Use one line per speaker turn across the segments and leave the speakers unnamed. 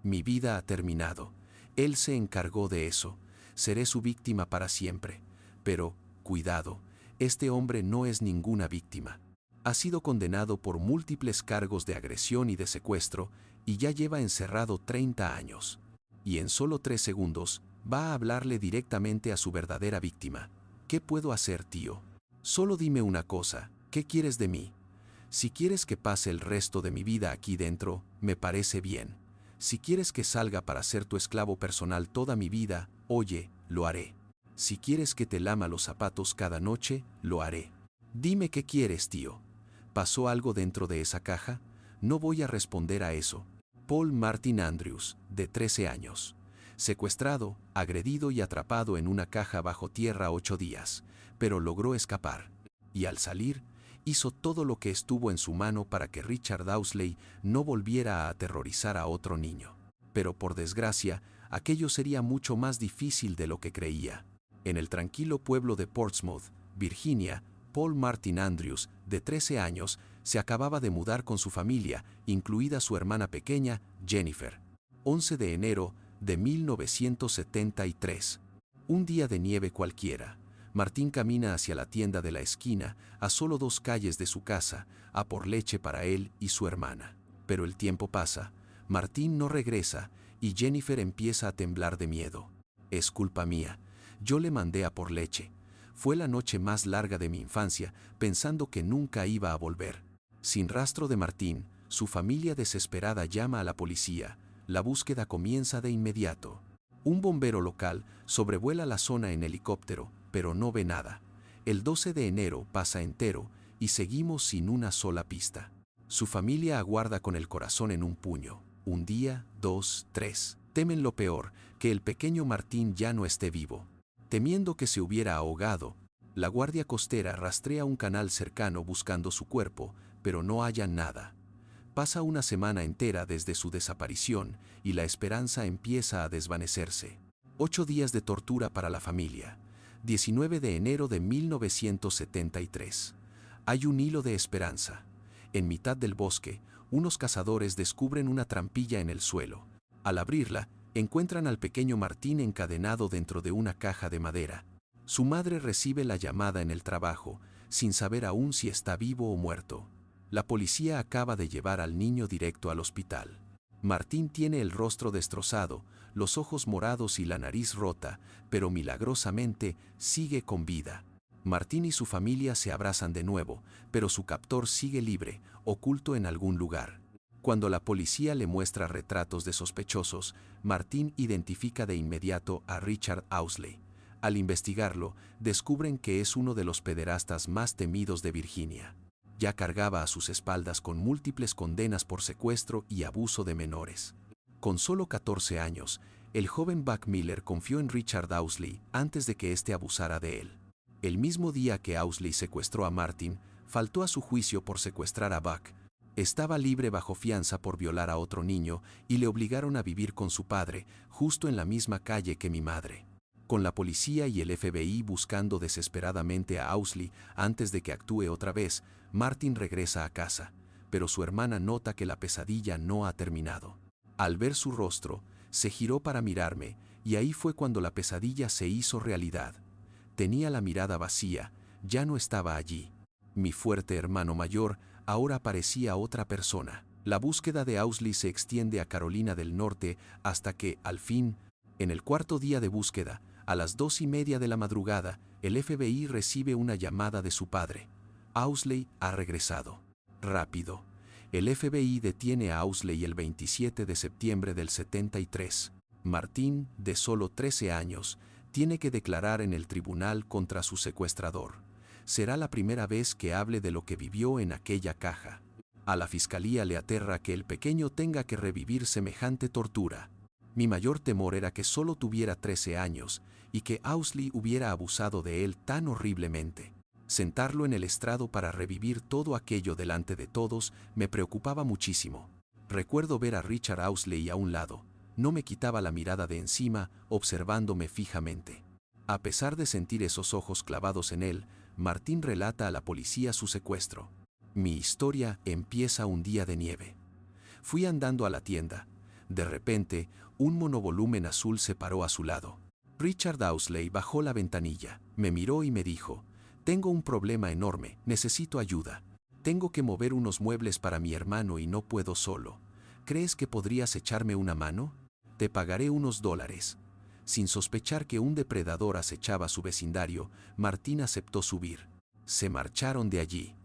Mi vida ha terminado. Él se encargó de eso. Seré su víctima para siempre. Pero, cuidado, este hombre no es ninguna víctima. Ha sido condenado por múltiples cargos de agresión y de secuestro y ya lleva encerrado 30 años. Y en solo 3 segundos, va a hablarle directamente a su verdadera víctima. ¿Qué puedo hacer, tío? Solo dime una cosa, ¿qué quieres de mí? Si quieres que pase el resto de mi vida aquí dentro, me parece bien. Si quieres que salga para ser tu esclavo personal toda mi vida, oye, lo haré. Si quieres que te lama los zapatos cada noche, lo haré. Dime qué quieres, tío. ¿Pasó algo dentro de esa caja? No voy a responder a eso. Paul Martin Andrews, de 13 años. Secuestrado, agredido y atrapado en una caja bajo tierra 8 días, pero logró escapar. Y al salir, hizo todo lo que estuvo en su mano para que Richard Owsley no volviera a aterrorizar a otro niño. Pero por desgracia, aquello sería mucho más difícil de lo que creía. En el tranquilo pueblo de Portsmouth, Virginia, Paul Martin Andrews, de 13 años, se acababa de mudar con su familia, incluida su hermana pequeña, Jennifer. 11 de enero de 1973. Un día de nieve cualquiera. Martín camina hacia la tienda de la esquina, a solo 2 calles de su casa, a por leche para él y su hermana. Pero el tiempo pasa, Martín no regresa y Jennifer empieza a temblar de miedo. Es culpa mía. Yo le mandé a por leche. Fue la noche más larga de mi infancia, pensando que nunca iba a volver. Sin rastro de Martín, su familia desesperada llama a la policía. La búsqueda comienza de inmediato. Un bombero local sobrevuela la zona en helicóptero, pero no ve nada. El 12 de enero pasa entero y seguimos sin una sola pista. Su familia aguarda con el corazón en un puño. Un día, 2, 3. Temen lo peor, que el pequeño Martín ya no esté vivo. Temiendo que se hubiera ahogado, la Guardia Costera rastrea un canal cercano buscando su cuerpo, pero no hallan nada. Pasa una semana entera desde su desaparición y la esperanza empieza a desvanecerse. 8 días de tortura para la familia. 19 de enero de 1973. Hay un hilo de esperanza. En mitad del bosque, unos cazadores descubren una trampilla en el suelo. Al abrirla, encuentran al pequeño Martín encadenado dentro de una caja de madera. Su madre recibe la llamada en el trabajo, sin saber aún si está vivo o muerto. La policía acaba de llevar al niño directo al hospital. Martín tiene el rostro destrozado, los ojos morados y la nariz rota, pero milagrosamente sigue con vida. Martín y su familia se abrazan de nuevo, pero su captor sigue libre, oculto en algún lugar. Cuando la policía le muestra retratos de sospechosos, Martín identifica de inmediato a Richard Owsley. Al investigarlo, descubren que es uno de los pederastas más temidos de Virginia. Ya cargaba a sus espaldas con múltiples condenas por secuestro y abuso de menores. Con solo 14 años, el joven Buck Miller confió en Richard Owsley antes de que éste abusara de él. El mismo día que Owsley secuestró a Martin, faltó a su juicio por secuestrar a Buck. Estaba libre bajo fianza por violar a otro niño y le obligaron a vivir con su padre, justo en la misma calle que mi madre. Con la policía y el FBI buscando desesperadamente a Owsley antes de que actúe otra vez, Martin regresa a casa, pero su hermana nota que la pesadilla no ha terminado. Al ver su rostro, se giró para mirarme, y ahí fue cuando la pesadilla se hizo realidad. Tenía la mirada vacía, ya no estaba allí. Mi fuerte hermano mayor ahora parecía otra persona. La búsqueda de Owsley se extiende a Carolina del Norte hasta que, al fin, en el 4.º día de búsqueda, a las 2:30 de la madrugada, el FBI recibe una llamada de su padre. Owsley ha regresado. Rápido. El FBI detiene a Owsley el 27 de septiembre del 73. Martín, de solo 13 años, tiene que declarar en el tribunal contra su secuestrador. Será la primera vez que hable de lo que vivió en aquella caja. A la fiscalía le aterra que el pequeño tenga que revivir semejante tortura. Mi mayor temor era que solo tuviera 13 años y que Owsley hubiera abusado de él tan horriblemente. Sentarlo en el estrado para revivir todo aquello delante de todos me preocupaba muchísimo. Recuerdo ver a Richard Owsley a un lado. No me quitaba la mirada de encima, observándome fijamente. A pesar de sentir esos ojos clavados en él, Martín relata a la policía su secuestro. Mi historia empieza un día de nieve. Fui andando a la tienda. De repente, un monovolumen azul se paró a su lado. Richard Owsley bajó la ventanilla, me miró y me dijo: «Tengo un problema enorme, necesito ayuda. Tengo que mover unos muebles para mi hermano y no puedo solo. ¿Crees que podrías echarme una mano? Te pagaré unos $. Sin sospechar que un depredador acechaba su vecindario, Martín aceptó subir. Se marcharon de allí.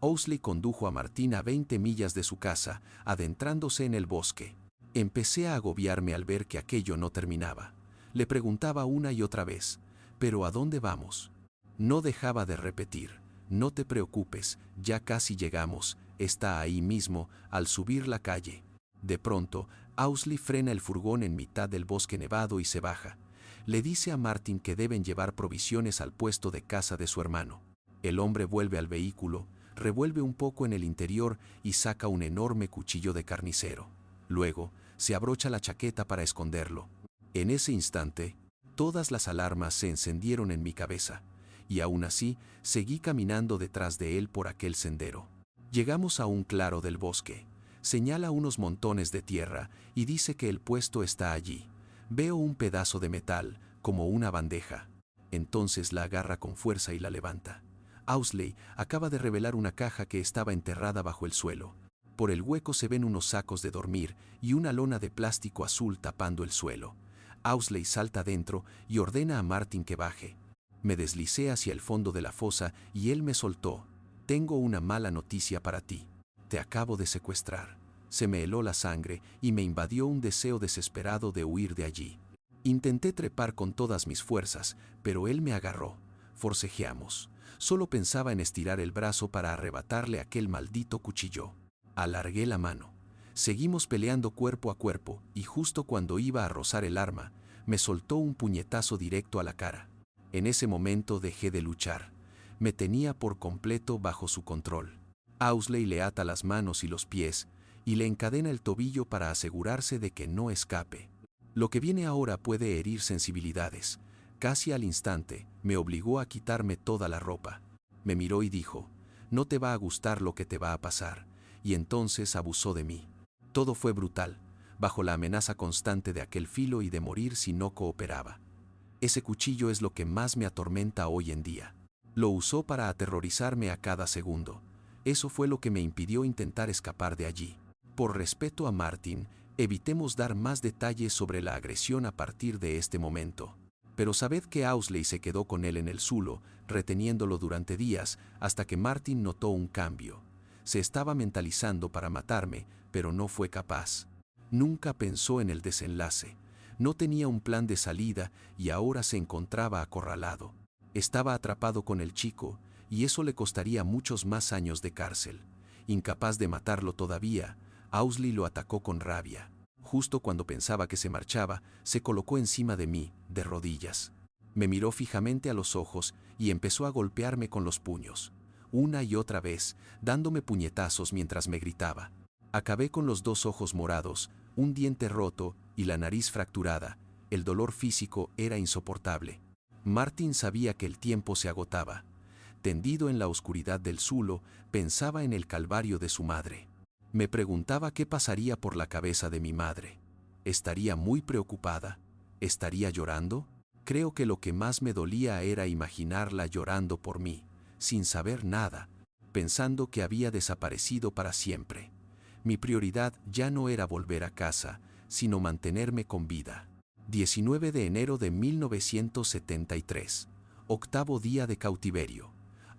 Owsley condujo a Martín a 20 millas de su casa, adentrándose en el bosque. Empecé a agobiarme al ver que aquello no terminaba. Le preguntaba una y otra vez: «¿Pero a dónde vamos?». No dejaba de repetir: «No te preocupes, ya casi llegamos, está ahí mismo, al subir la calle». De pronto, Owsley frena el furgón en mitad del bosque nevado y se baja. Le dice a Martin que deben llevar provisiones al puesto de caza de su hermano. El hombre vuelve al vehículo, revuelve un poco en el interior y saca un enorme cuchillo de carnicero. Luego, se abrocha la chaqueta para esconderlo. En ese instante, todas las alarmas se encendieron en mi cabeza, y aún así, seguí caminando detrás de él por aquel sendero. Llegamos a un claro del bosque. Señala unos montones de tierra y dice que el puesto está allí. Veo un pedazo de metal, como una bandeja. Entonces la agarra con fuerza y la levanta. Owsley acaba de revelar una caja que estaba enterrada bajo el suelo. Por el hueco se ven unos sacos de dormir y una lona de plástico azul tapando el suelo. Owsley salta dentro y ordena a Martin que baje. Me deslicé hacia el fondo de la fosa y él me soltó. «Tengo una mala noticia para ti. Te acabo de secuestrar». Se me heló la sangre y me invadió un deseo desesperado de huir de allí. Intenté trepar con todas mis fuerzas, pero él me agarró. Forcejeamos. Solo pensaba en estirar el brazo para arrebatarle aquel maldito cuchillo. Alargué la mano. Seguimos peleando cuerpo a cuerpo, y justo cuando iba a rozar el arma, me soltó un puñetazo directo a la cara. En ese momento dejé de luchar. Me tenía por completo bajo su control. Owsley le ata las manos y los pies, y le encadena el tobillo para asegurarse de que no escape. Lo que viene ahora puede herir sensibilidades. Casi al instante, me obligó a quitarme toda la ropa. Me miró y dijo: «No te va a gustar lo que te va a pasar», y entonces abusó de mí. Todo fue brutal, bajo la amenaza constante de aquel filo y de morir si no cooperaba. Ese cuchillo es lo que más me atormenta hoy en día. Lo usó para aterrorizarme a cada segundo. Eso fue lo que me impidió intentar escapar de allí. Por respeto a Martin, evitemos dar más detalles sobre la agresión a partir de este momento. Pero sabed que Owsley se quedó con él en el zulo, reteniéndolo durante días, hasta que Martin notó un cambio. Se estaba mentalizando para matarme, pero no fue capaz. Nunca pensó en el desenlace. No tenía un plan de salida y ahora se encontraba acorralado. Estaba atrapado con el chico, y eso le costaría muchos más años de cárcel. Incapaz de matarlo todavía, Owsley lo atacó con rabia. Justo cuando pensaba que se marchaba, se colocó encima de mí, de rodillas. Me miró fijamente a los ojos y empezó a golpearme con los puños. Una y otra vez, dándome puñetazos mientras me gritaba. Acabé con los 2 ojos morados, un diente roto y la nariz fracturada. El dolor físico era insoportable. Martin sabía que el tiempo se agotaba. Tendido en la oscuridad del zulo, pensaba en el calvario de su madre. Me preguntaba qué pasaría por la cabeza de mi madre. ¿Estaría muy preocupada? ¿Estaría llorando? Creo que lo que más me dolía era imaginarla llorando por mí, sin saber nada, pensando que había desaparecido para siempre. Mi prioridad ya no era volver a casa, sino mantenerme con vida. 19 de enero de 1973. Octavo día de cautiverio.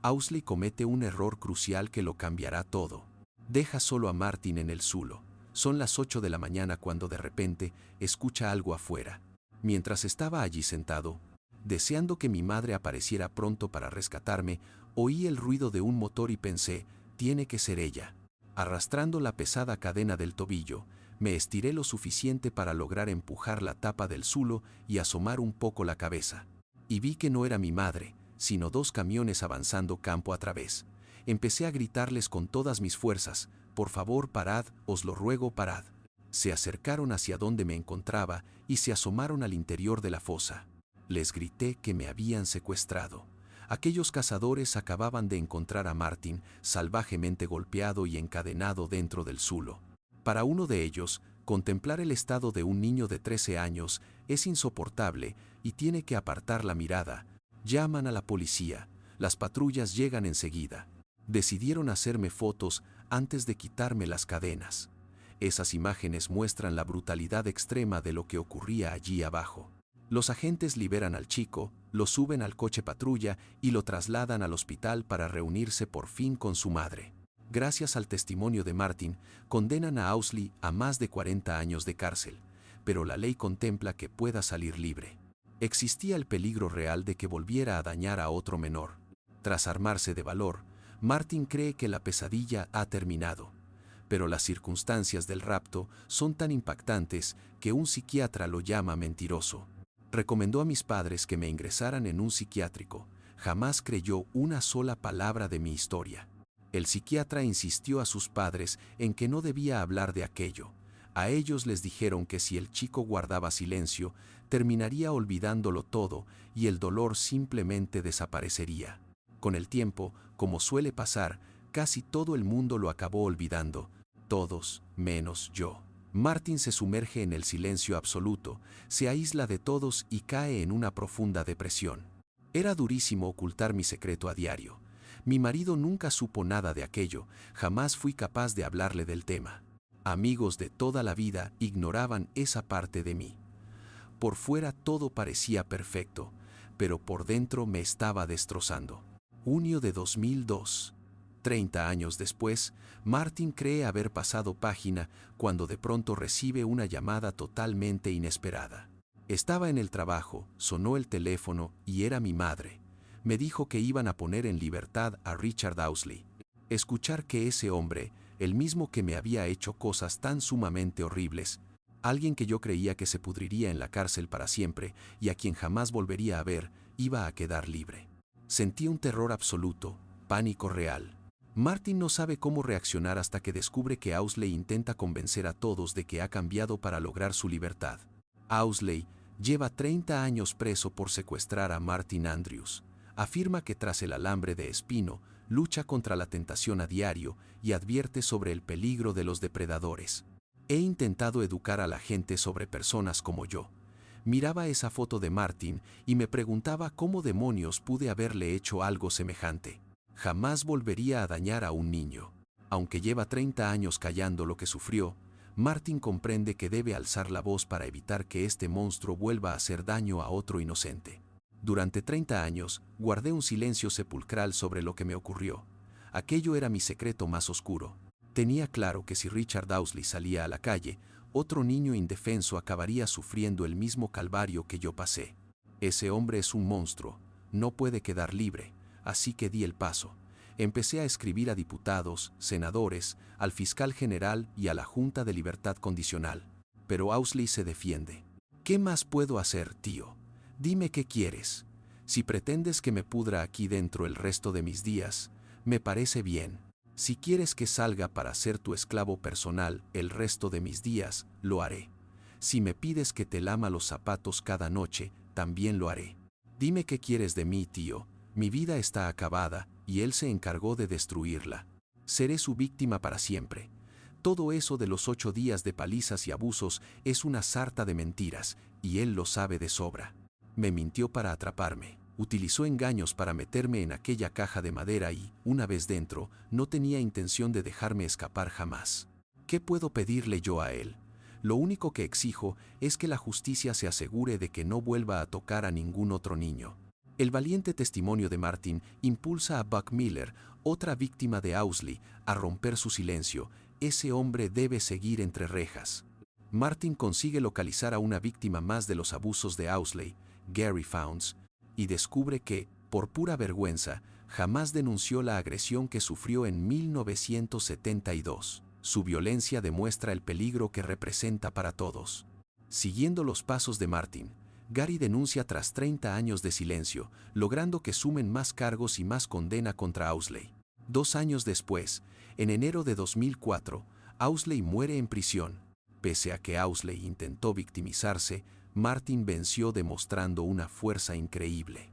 Owsley comete un error crucial que lo cambiará todo. Deja solo a Martin en el zulo. Son las 8 de la mañana cuando de repente escucha algo afuera. Mientras estaba allí sentado, deseando que mi madre apareciera pronto para rescatarme, oí el ruido de un motor y pensé: tiene que ser ella. Arrastrando la pesada cadena del tobillo, me estiré lo suficiente para lograr empujar la tapa del zulo y asomar un poco la cabeza. Y vi que no era mi madre, sino 2 camiones avanzando campo a través. Empecé a gritarles con todas mis fuerzas: «Por favor, parad, os lo ruego, parad». Se acercaron hacia donde me encontraba y se asomaron al interior de la fosa. Les grité que me habían secuestrado. Aquellos cazadores acababan de encontrar a Martin salvajemente golpeado y encadenado dentro del zulo. Para uno de ellos, Contemplar el estado de un niño de 13 años es insoportable y tiene que apartar la mirada. Llaman a la policía. Las patrullas llegan enseguida. Decidieron hacerme fotos antes de quitarme las cadenas. Esas imágenes muestran la brutalidad extrema de lo que ocurría allí abajo. Los agentes liberan al chico, lo suben al coche patrulla y lo trasladan al hospital para reunirse por fin con su madre. Gracias al testimonio de Martin, condenan a Owsley a más de 40 años de cárcel, pero la ley contempla que pueda salir libre. Existía el peligro real de que volviera a dañar a otro menor. Tras armarse de valor, Martin cree que la pesadilla ha terminado. Pero las circunstancias del rapto son tan impactantes que un psiquiatra lo llama mentiroso. Recomendó a mis padres que me ingresaran en un psiquiátrico. Jamás creyó una sola palabra de mi historia. El psiquiatra insistió a sus padres en que no debía hablar de aquello. A ellos les dijeron que si el chico guardaba silencio, terminaría olvidándolo todo y el dolor simplemente desaparecería. Con el tiempo, como suele pasar, casi todo el mundo lo acabó olvidando, todos, menos yo. Martin se sumerge en el silencio absoluto, se aísla de todos y cae en una profunda depresión. Era durísimo ocultar mi secreto a diario. Mi marido nunca supo nada de aquello, jamás fui capaz de hablarle del tema. Amigos de toda la vida ignoraban esa parte de mí. Por fuera todo parecía perfecto, pero por dentro me estaba destrozando. Junio de 2002. 30 años después, Martin cree haber pasado página cuando de pronto recibe una llamada totalmente inesperada. Estaba en el trabajo, sonó el teléfono y era mi madre. Me dijo que iban a poner en libertad a Richard Owsley. Escuchar que ese hombre, el mismo que me había hecho cosas tan sumamente horribles, alguien que yo creía que se pudriría en la cárcel para siempre y a quien jamás volvería a ver, iba a quedar libre. Sentí un terror absoluto, pánico real. Martin no sabe cómo reaccionar hasta que descubre que Owsley intenta convencer a todos de que ha cambiado para lograr su libertad. Owsley lleva 30 años preso por secuestrar a Martin Andrews. Afirma que tras el alambre de espino, lucha contra la tentación a diario y advierte sobre el peligro de los depredadores. He intentado educar a la gente sobre personas como yo. Miraba esa foto de Martin y me preguntaba cómo demonios pude haberle hecho algo semejante. Jamás volvería a dañar a un niño. Aunque lleva 30 años callando lo que sufrió, Martin comprende que debe alzar la voz para evitar que este monstruo vuelva a hacer daño a otro inocente. Durante 30 años, guardé un silencio sepulcral sobre lo que me ocurrió. Aquello era mi secreto más oscuro. Tenía claro que si Richard Owsley salía a la calle, otro niño indefenso acabaría sufriendo el mismo calvario que yo pasé. Ese hombre es un monstruo, no puede quedar libre, así que di el paso. Empecé a escribir a diputados, senadores, al fiscal general y a la Junta de Libertad Condicional. Pero Owsley se defiende. ¿Qué más puedo hacer, tío? Dime qué quieres. Si pretendes que me pudra aquí dentro el resto de mis días, me parece bien. Si quieres que salga para ser tu esclavo personal el resto de mis días, lo haré. Si me pides que te lama los zapatos cada noche, también lo haré. Dime qué quieres de mí, tío. Mi vida está acabada, y él se encargó de destruirla. Seré su víctima para siempre. Todo eso de los 8 días de palizas y abusos es una sarta de mentiras, y él lo sabe de sobra. Me mintió para atraparme. Utilizó engaños para meterme en aquella caja de madera y, una vez dentro, no tenía intención de dejarme escapar jamás. ¿Qué puedo pedirle yo a él? Lo único que exijo es que la justicia se asegure de que no vuelva a tocar a ningún otro niño. El valiente testimonio de Martin impulsa a Buck Miller, otra víctima de Owsley, a romper su silencio. Ese hombre debe seguir entre rejas. Martin consigue localizar a una víctima más de los abusos de Owsley, Gary Founds, y descubre que, por pura vergüenza, jamás denunció la agresión que sufrió en 1972. Su violencia demuestra el peligro que representa para todos. Siguiendo los pasos de Martin, Gary denuncia tras 30 años de silencio, logrando que sumen más cargos y más condena contra Owsley. 2 años después, en enero de 2004, Owsley muere en prisión. Pese a que Owsley intentó victimizarse, Martin venció demostrando una fuerza increíble.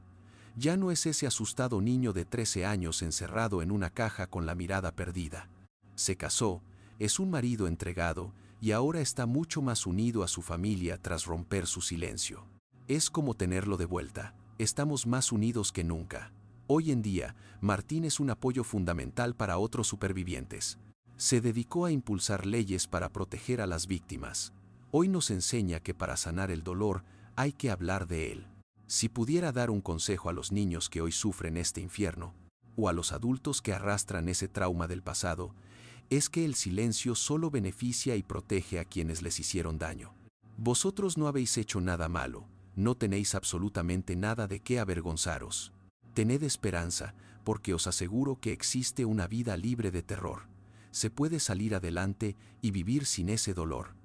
Ya no es ese asustado niño de 13 años encerrado en una caja con la mirada perdida. Se casó, es un marido entregado y ahora está mucho más unido a su familia tras romper su silencio. Es como tenerlo de vuelta, estamos más unidos que nunca. Hoy en día, Martín es un apoyo fundamental para otros supervivientes. Se dedicó a impulsar leyes para proteger a las víctimas. Hoy nos enseña que para sanar el dolor hay que hablar de él. Si pudiera dar un consejo a los niños que hoy sufren este infierno, o a los adultos que arrastran ese trauma del pasado, es que el silencio solo beneficia y protege a quienes les hicieron daño. Vosotros no habéis hecho nada malo, no tenéis absolutamente nada de qué avergonzaros. Tened esperanza, porque os aseguro que existe una vida libre de terror. Se puede salir adelante y vivir sin ese dolor.